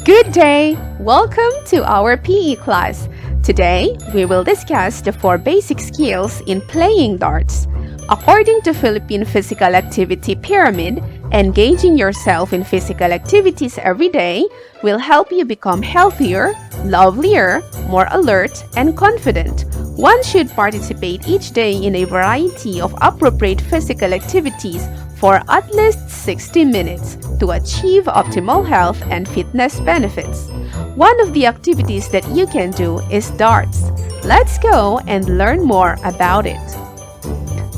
Good day! Welcome to our PE class. Today, we will discuss the 4 basic skills in playing darts. According to Philippine Physical Activity Pyramid, engaging yourself in physical activities every day will help you become healthier, lovelier, more alert, and confident. One should participate each day in a variety of appropriate physical activities for at least 60 minutes to achieve optimal health and fitness benefits. One of the activities that you can do is darts. Let's go and learn more about it.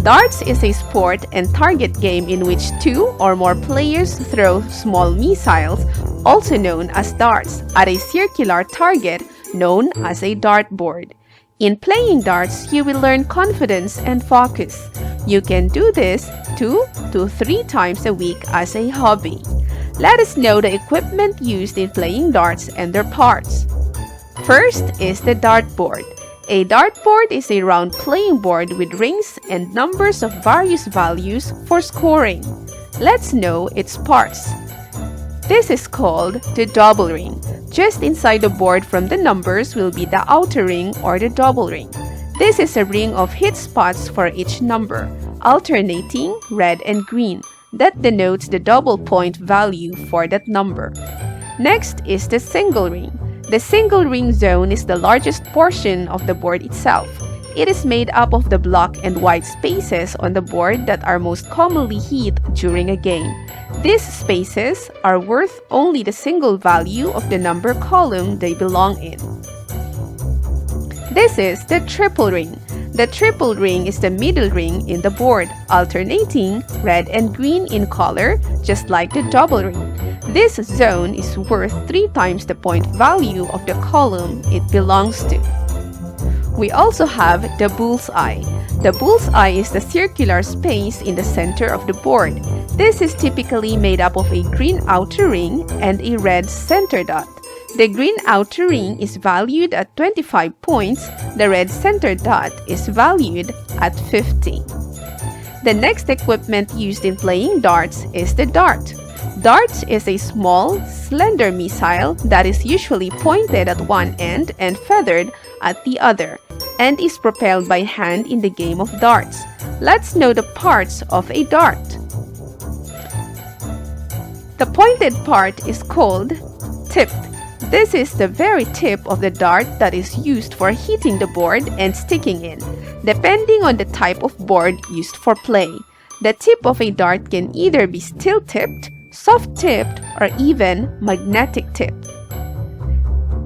Darts is a sport and target game in which 2 or more players throw small missiles, also known as darts, at a circular target known as a dartboard. In playing darts, you will learn confidence and focus. You can do this 2 to 3 times a week as a hobby. Let us know the equipment used in playing darts and their parts. First is the dartboard. A dartboard is a round playing board with rings and numbers of various values for scoring. Let's know its parts. This is called the double ring. Just inside the board from the numbers will be the outer ring or the double ring. This is a ring of hit spots for each number, alternating red and green. That denotes the double point value for that number. Next is the single ring. The single ring zone is the largest portion of the board itself. It is made up of the black and white spaces on the board that are most commonly hit during a game. These spaces are worth only the single value of the number column they belong in. This is the triple ring. The triple ring is the middle ring in the board, alternating red and green in color, just like the double ring. This zone is worth 3 times the point value of the column it belongs to. We also have the bullseye. The bullseye is the circular space in the center of the board. This is typically made up of a green outer ring and a red center dot. The green outer ring is valued at 25 points. The red center dot is valued at 50. The next equipment used in playing darts is the dart. Dart is a small, slender missile that is usually pointed at one end and feathered at the other, and is propelled by hand in the game of darts. Let's know the parts of a dart. The pointed part is called tip. This is the very tip of the dart that is used for hitting the board and sticking in, depending on the type of board used for play. The tip of a dart can either be steel-tipped, soft-tipped, or even magnetic-tipped.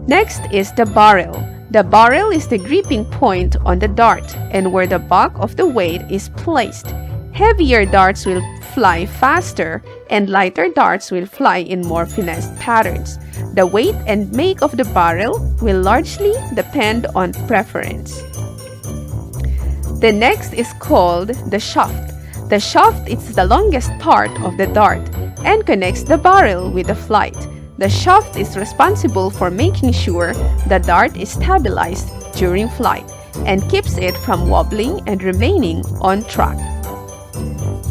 Next is the barrel. The barrel is the gripping point on the dart and where the bulk of the weight is placed. Heavier darts will fly faster and lighter darts will fly in more finessed patterns. The weight and make of the barrel will largely depend on preference. The next is called the shaft. The shaft is the longest part of the dart and connects the barrel with the flight. The shaft is responsible for making sure the dart is stabilized during flight and keeps it from wobbling and remaining on track.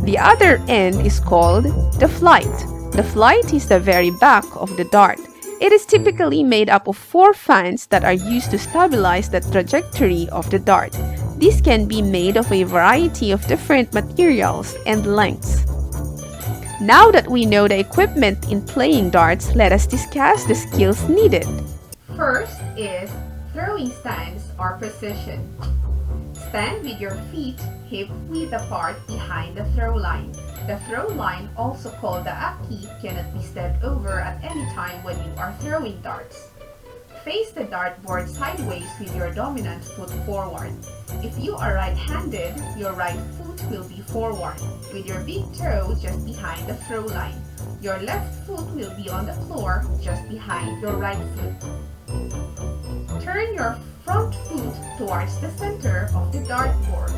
The other end is called the flight. The flight is the very back of the dart. It is typically made up of 4 fans that are used to stabilize the trajectory of the dart. These can be made of a variety of different materials and lengths. Now that we know the equipment in playing darts, let us discuss the skills needed. First is throwing stance or precision. Stand with your feet hip-width apart behind the throw line. The throw line, also called the aki, cannot be stepped over at any time when you are throwing darts. Face the dartboard sideways with your dominant foot forward. If you are right-handed, your right foot will be forward, with your big toe just behind the throw line. Your left foot will be on the floor just behind your right foot. Turn your front foot towards the center of the dartboard.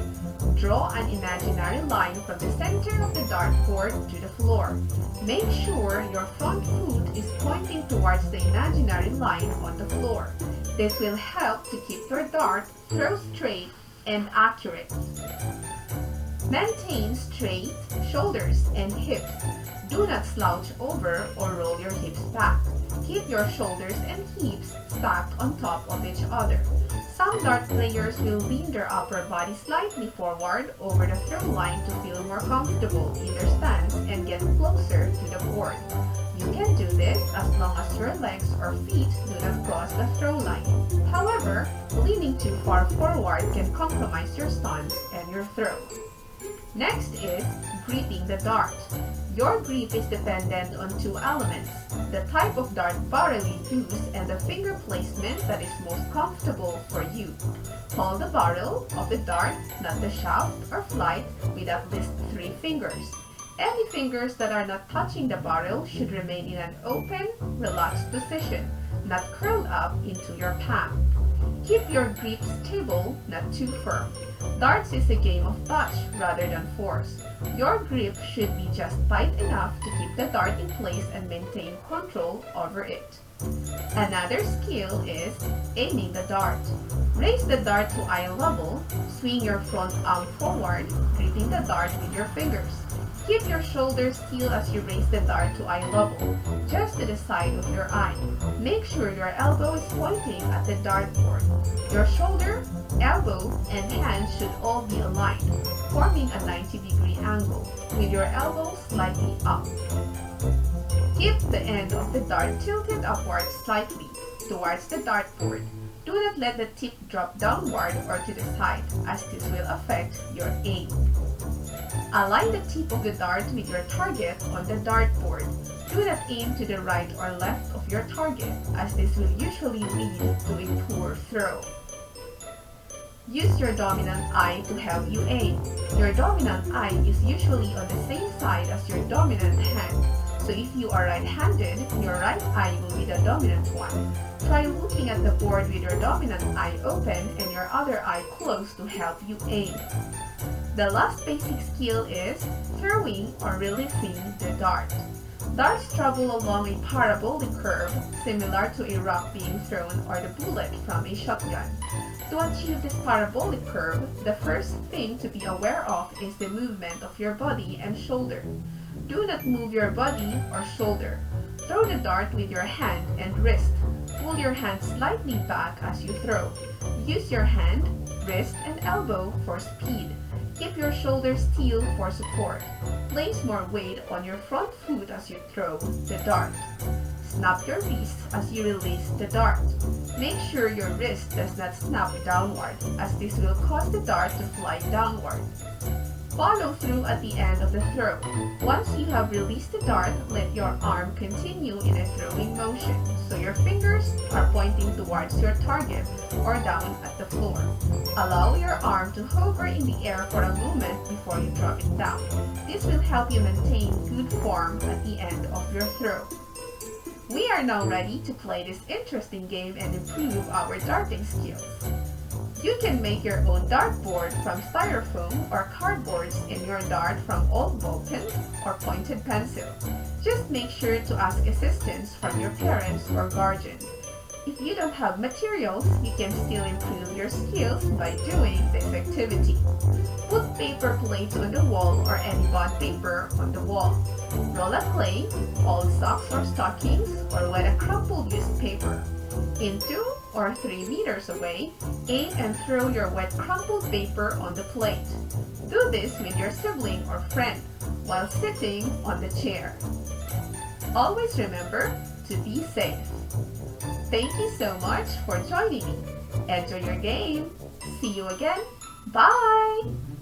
Draw an imaginary line from the center of the dartboard to the floor. Make sure your front foot is pointing towards the imaginary line on the floor. This will help to keep your dart throw straight and accurate. Maintain straight shoulders and hips. Do not slouch over or roll your hips back. Keep your shoulders and hips stacked on top of each other. Some dart players will lean their upper body slightly forward over the throw line to feel more comfortable in their stance and get closer to the board. You can do this as long as your legs or feet do not cross the throw line. However, leaning too far forward can compromise your stance and your throw. Next is gripping the dart. Your grip is dependent on two elements, the type of dart barrel you use and the finger placement that is most comfortable for you. Hold the barrel of the dart, not the shaft or flight, with at least 3 fingers. Any fingers that are not touching the barrel should remain in an open, relaxed position, not curled up into your palm. Keep your grip stable, not too firm. Darts is a game of touch rather than force. Your grip should be just tight enough to keep the dart in place and maintain control over it. Another skill is aiming the dart. Raise the dart to eye level, swing your front arm forward, gripping the dart with your fingers. Keep your shoulders still as you raise the dart to eye level, just to the side of your eye. Make sure your elbow is pointing at the dartboard. Your shoulder, elbow, and hands should all be aligned, forming a 90-degree angle, with your elbow slightly up. Keep the end of the dart tilted upward slightly, towards the dartboard. Do not let the tip drop downward or to the side, as this will affect your aim. Align the tip of the dart with your target on the dartboard. Do not aim to the right or left of your target, as this will usually lead to a poor throw. Use your dominant eye to help you aim. Your dominant eye is usually on the same side as your dominant hand. So if you are right-handed, your right eye will be the dominant one. Try looking at the board with your dominant eye open and your other eye closed to help you aim. The last basic skill is throwing or releasing the dart. Darts travel along a parabolic curve similar to a rock being thrown or the bullet from a shotgun. To achieve this parabolic curve, the first thing to be aware of is the movement of your body and shoulder. Do not move your body or shoulder. Throw the dart with your hand and wrist. Pull your hand slightly back as you throw. Use your hand, wrist, and elbow for speed. Keep your shoulders still for support. Place more weight on your front foot as you throw the dart. Snap your wrist as you release the dart. Make sure your wrist does not snap downward, as this will cause the dart to fly downward. Follow through at the end of the throw. Once you have released the dart, let your arm continue in a throwing motion, so your fingers are pointing towards your target or down at the floor. Allow your arm to hover in the air for a moment before you drop it down. This will help you maintain good form at the end of your throw. We are now ready to play this interesting game and improve our darting skills. You can make your own dartboard from styrofoam or cardboards and your dart from old ball pens or pointed pencil. Just make sure to ask assistance from your parents or guardian. If you don't have materials, you can still improve your skills by doing this activity. Put paper plates on the wall or any bond paper on the wall. Roll a clay, old socks or stockings, or wet a crumpled used paper. In 2 or 3 meters away, aim and throw your wet crumpled paper on the plate. Do this with your sibling or friend while sitting on the chair. Always remember to be safe. Thank you so much for joining me. Enjoy your game. See you again. Bye!